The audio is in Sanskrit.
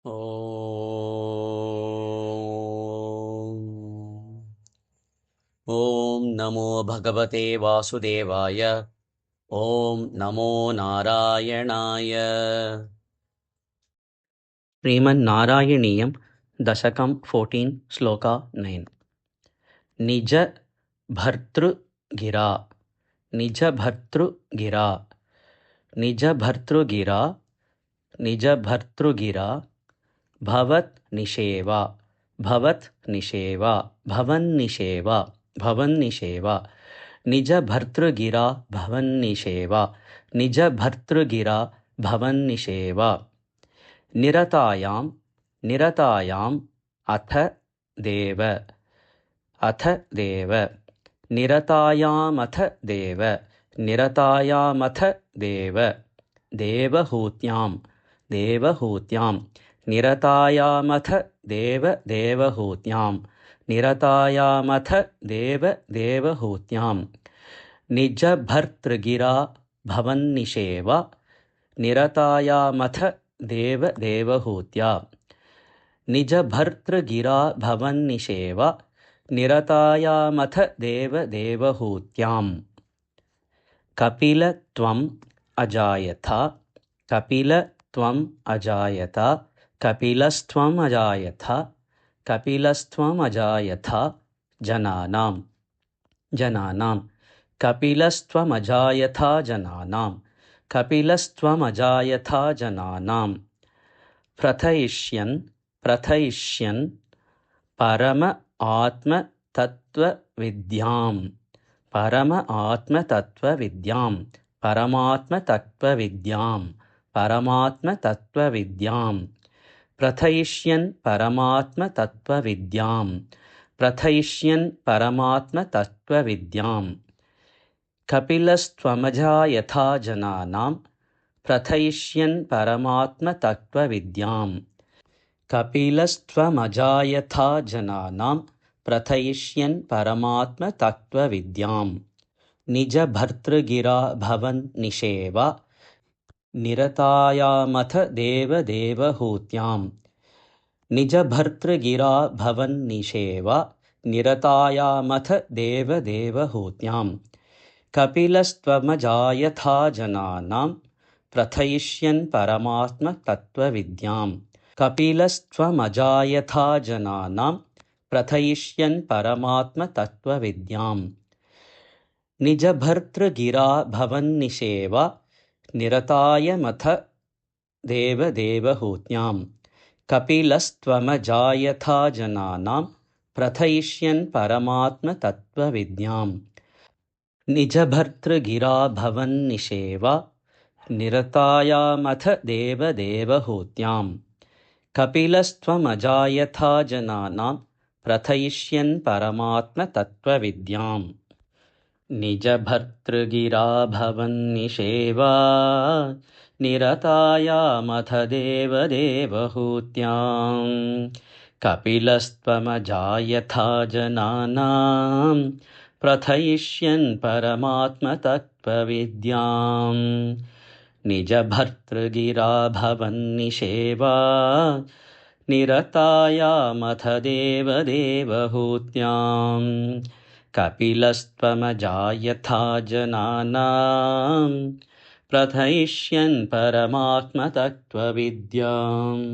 ॐ नमो भगवते वासुदेवाय। ॐ नमो नारायणाय। श्रीमन्नारायणीयं दशकं 14 श्लोका 9। निज भर्तृगिरा निज भर्तृगिरा निज भर्तृगिरा निज भर्तृगिरा भवत् निषेवा भवत् निषेवा भवन्निषेवा भवन्निषेवा निज भर्तृगिरा भवन्निषेवा निज भर्तृगिरा भवन्निषेवा निरतायां निरतायाम् अथ देव अथ देव निरतायामथ देव निरतायामथ देव देवहूत्यां देवहूत्यां निरतायामथ देव देवहूत्यां निरतायामथ देव देवहूत्यां निजभर्तृगिरा भवन्निषेवा निरतायामथ देव देवहूत्या निजभर्तृगिरा भवन्निषेवा निरतायामथ देव देवहूत्याम् कपिल त्वम् अजायथा कपिल त्वम् अजायथा कपिलस्त्वम् अजायथा कपिलस्त्वम् अजायथा जनानां जनानां कपिलस्त्वमजायथा जनानां कपिलस्त्वमजायथा जनानां प्रथयिष्यन् प्रथयिष्यन् परम आत्मतत्त्वविद्यां परम आत्मतत्त्वविद्यां परमात्मतत्त्वविद्यां परमात्मतत्त्वविद्यां प्रथयिष्यन् परमात्मतत्त्वविद्यां प्रथयिष्यन् परमात्मतत्त्वविद्यां कपिलस्त्वमजायथा जनानां प्रथयिष्यन् परमात्मतत्त्वविद्यां कपिलस्त्वमजायथा जनानां प्रथयिष्यन् परमात्मतत्त्वविद्यां निजभर्तृगिरा भवन्निषेवा निरतायामथ देव देवहूत्यां निजभर्तृगिरा भवन्निषेवा निरतायामथ देव देवहूत्यां कपिलस्त्वमजायथा जनानां प्रथयिष्यन् परमात्मतत्त्वविद्यां कपिलस्त्वमजायथा जनानां प्रथयिष्यन् परमात्मतत्त्वविद्यां निजभर्तृगिरा भवन्निषेवा निरतायामथ देव देवहूत्यां कपिलस्त्वमजायथा जनानां प्रथयिष्यन् परमात्मतत्त्वविद्यां निजभर्तृगिरा भवन्निषेवा निरतायामथ देव देवहूत्यां कपिलस्त्वमजायथा जनानां प्रथयिष्यन् परमात्मतत्त्वविद्यां निजभर्तृगिरा भवन्निषेवा निरतायामथ देव देवहूत्यां कपिलस्त्वमजायथा जनानां प्रथयिष्यन् परमात्मतत्त्वविद्यां निजभर्तृगिरा भवन्निषेवा निरतायामथ देव देवहूत्यां कपिलस्त्वमजायथा जनानां प्रथयिष्यन् परमात्मतत्त्वविद्याम्।